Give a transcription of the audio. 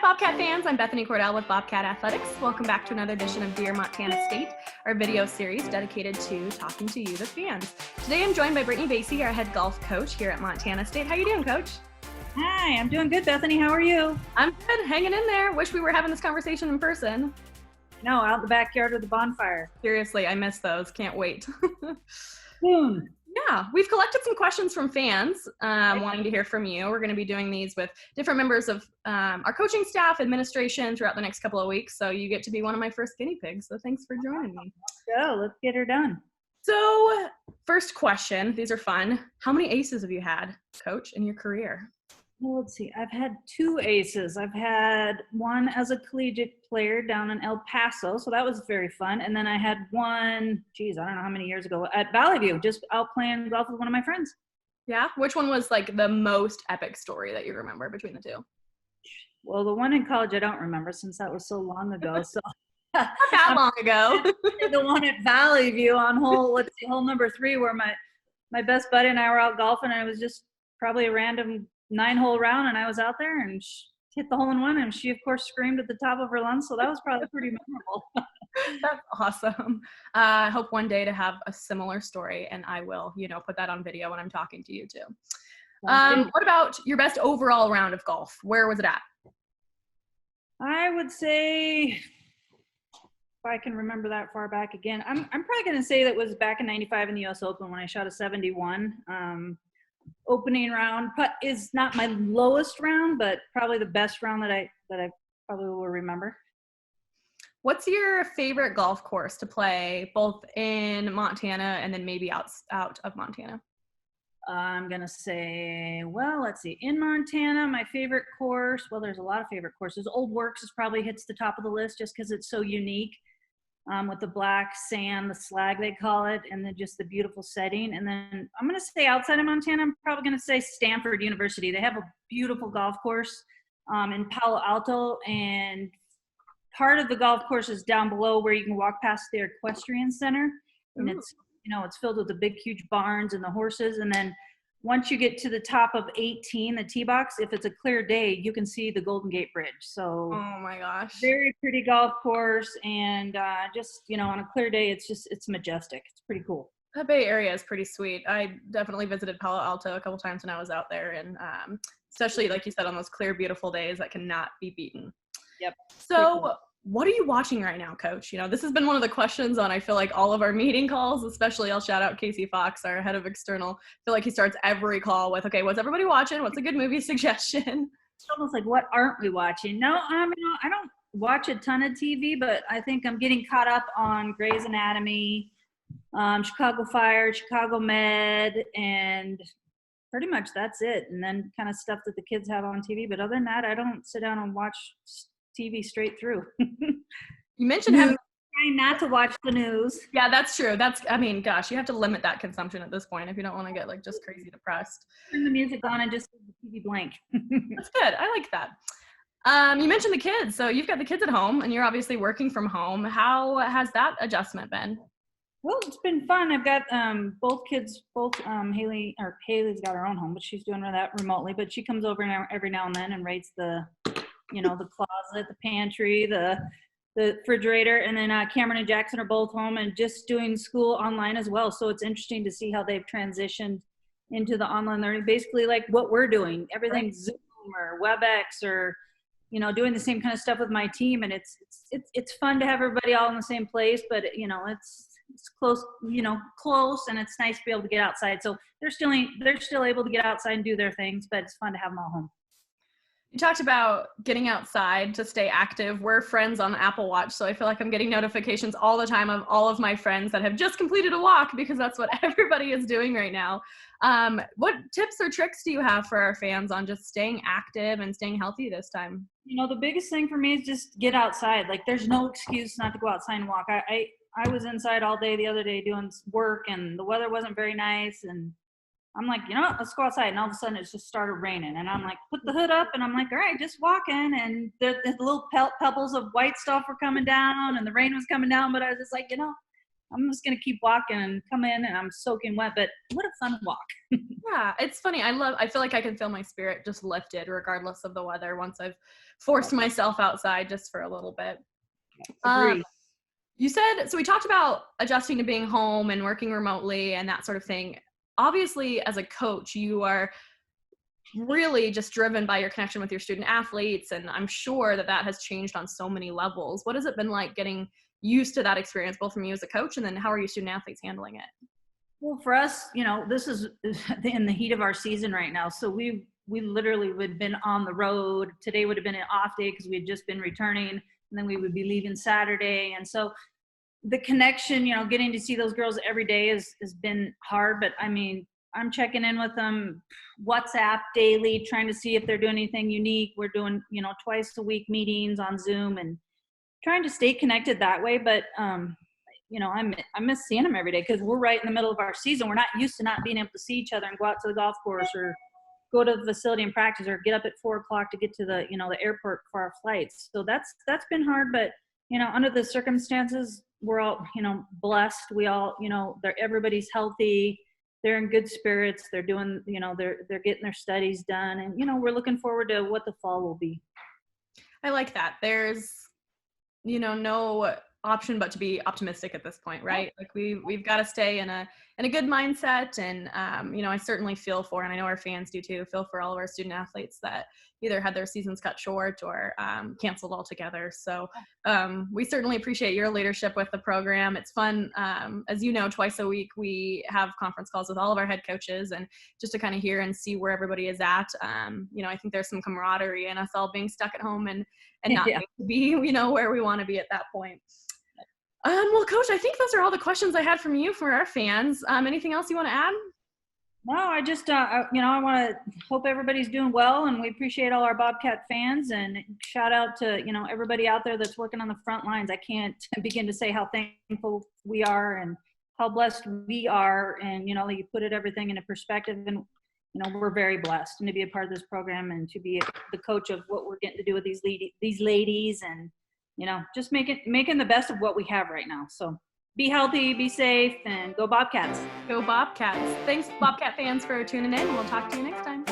Bobcat fans, I'm Bethany Cordell with Bobcat Athletics. Welcome back to another edition of Dear Montana State, our video series dedicated to talking to you, the fans. Today I'm joined by Brittany Basye, our head golf coach here at Montana State. How you doing, Coach? Hi, I'm doing good, Bethany. How are you? I'm good, hanging in there. Wish we were having this conversation in person. No, out in the backyard with the bonfire. Seriously, I miss those. Can't wait. Soon. Yeah, we've collected some questions from fans wanting to hear from you. We're going to be doing these with different members of our coaching staff, administration throughout the next couple of weeks. So you get to be one of my first guinea pigs. So thanks for joining me. Let's get her done. So first question, these are fun. How many aces have you had, Coach, in your career? Well, let's see. I've had 2 aces. I've had one as a collegiate player down in El Paso, so that was very fun. And then I had one, I don't know how many years ago, at Valley View, just out playing golf with one of my friends. Yeah? Which one was like the most epic story that you remember between the two? Well, the one in college I don't remember since that was so long ago. So not that long ago. The one at Valley View on hole number 3, where my best buddy and I were out golfing, and it was just probably a random 9-hole round, and I was out there and hit the hole in one, and she of course screamed at the top of her lungs, so that was probably pretty memorable. That's awesome. I hope one day to have a similar story, and I will, put that on video when I'm talking to you too. What about your best overall round of golf? Where was it at? I would say, if I can remember that far back again, I'm probably going to say that was back in '95 in the U.S. Open when I shot a 71. Opening round putt is not my lowest round, but probably the best round that I probably will remember. What's your favorite golf course to play, both in Montana and then maybe out of Montana? I'm gonna say, well, let's see. In Montana, my favorite course. Well, there's a lot of favorite courses. Old Works probably hits the top of the list just because it's so unique. With the black sand, the slag they call it, and then just the beautiful setting. And then I'm going to say outside of Montana, I'm probably going to say Stanford University. They have a beautiful golf course in Palo Alto, and part of the golf course is down below where you can walk past the equestrian center. And it's filled with the big, huge barns and the horses. And then once you get to the top of 18, the tee box, if it's a clear day, you can see the Golden Gate Bridge. So, oh my gosh, very pretty golf course, and just on a clear day, it's majestic. It's pretty cool. The Bay Area is pretty sweet. I definitely visited Palo Alto a couple times when I was out there, and especially like you said, on those clear, beautiful days that cannot be beaten. Yep. So, what are you watching right now, Coach? This has been one of the questions on, I feel like, all of our meeting calls, especially I'll shout out Casey Fox, our head of external. I feel like he starts every call with, okay, what's everybody watching? What's a good movie suggestion? It's almost like, what aren't we watching? No, I don't watch a ton of TV, but I think I'm getting caught up on Grey's Anatomy, Chicago Fire, Chicago Med, and pretty much that's it. And then kind of stuff that the kids have on TV. But other than that, I don't sit down and watch TV straight through. You mentioned having trying not to watch the news. Yeah, that's true. Gosh, you have to limit that consumption at this point if you don't want to get like just crazy depressed. Turn the music on and just leave the TV blank. That's good. I like that. You mentioned the kids. So you've got the kids at home and you're obviously working from home. How has that adjustment been? Well, it's been fun. I've got both kids, Haley's got her own home, but she's doing that remotely. But she comes over every now and then and rates the closet, the pantry, the refrigerator, and then Cameron and Jackson are both home and just doing school online as well. So it's interesting to see how they've transitioned into the online learning, basically like what we're doing. Everything's Zoom or WebEx or, doing the same kind of stuff with my team. And it's fun to have everybody all in the same place, but it's close, close, and it's nice to be able to get outside. So they're still able to get outside and do their things, but it's fun to have them all home. You talked about getting outside to stay active. We're friends on the Apple Watch, so I feel like I'm getting notifications all the time of all of my friends that have just completed a walk because that's what everybody is doing right now. What tips or tricks do you have for our fans on just staying active and staying healthy this time? The biggest thing for me is just get outside. Like, there's no excuse not to go outside and walk. I was inside all day the other day doing work, and the weather wasn't very nice, and I'm like, let's go outside. And all of a sudden it just started raining. And I'm like, put the hood up. And I'm like, all right, just walking. And the little pebbles of white stuff were coming down and the rain was coming down. But I was just like, I'm just going to keep walking and come in and I'm soaking wet, but what a fun walk. Yeah, it's funny. I feel like I can feel my spirit just lifted regardless of the weather once I've forced myself outside just for a little bit. Agree. You said, so we talked about adjusting to being home and working remotely and that sort of thing. Obviously, as a coach, you are really just driven by your connection with your student athletes. And I'm sure that that has changed on so many levels. What has it been like getting used to that experience, both from you as a coach and then how are your student athletes handling it? Well, for us, this is in the heat of our season right now. So we literally would have been on the road. Today would have been an off day because we had just been returning, and then we would be leaving Saturday. And so the connection, getting to see those girls every day has been hard. But I mean, I'm checking in with them, WhatsApp daily, trying to see if they're doing anything unique. We're doing, twice a week meetings on Zoom and trying to stay connected that way. But I miss seeing them every day because we're right in the middle of our season. We're not used to not being able to see each other and go out to the golf course or go to the facility and practice or get up at 4:00 to get to the, the airport for our flights. So that's been hard, but, under the circumstances, we're all, blessed. We all, everybody's healthy. They're in good spirits. They're doing, they're getting their studies done. And, we're looking forward to what the fall will be. I like that. There's, no option but to be optimistic at this point, right? Like we've got to stay in a good mindset. And, I certainly feel for, and I know our fans do too, feel for all of our student athletes that either had their seasons cut short or canceled altogether. So we certainly appreciate your leadership with the program. It's fun. As you know, twice a week, we have conference calls with all of our head coaches and just to kind of hear and see where everybody is at. I think there's some camaraderie in us all being stuck at home and not getting to be, where we want to be at that point. Well, Coach, I think those are all the questions I had from you for our fans. Anything else you want to add? No, I just, I want to hope everybody's doing well, and we appreciate all our Bobcat fans, and shout out to, everybody out there that's working on the front lines. I can't begin to say how thankful we are and how blessed we are, and, you put everything into perspective, and, we're very blessed and to be a part of this program and to be the coach of what we're getting to do with these ladies and, just making the best of what we have right now. So be healthy, be safe, and go Bobcats. Go Bobcats. Thanks, Bobcat fans, for tuning in. We'll talk to you next time.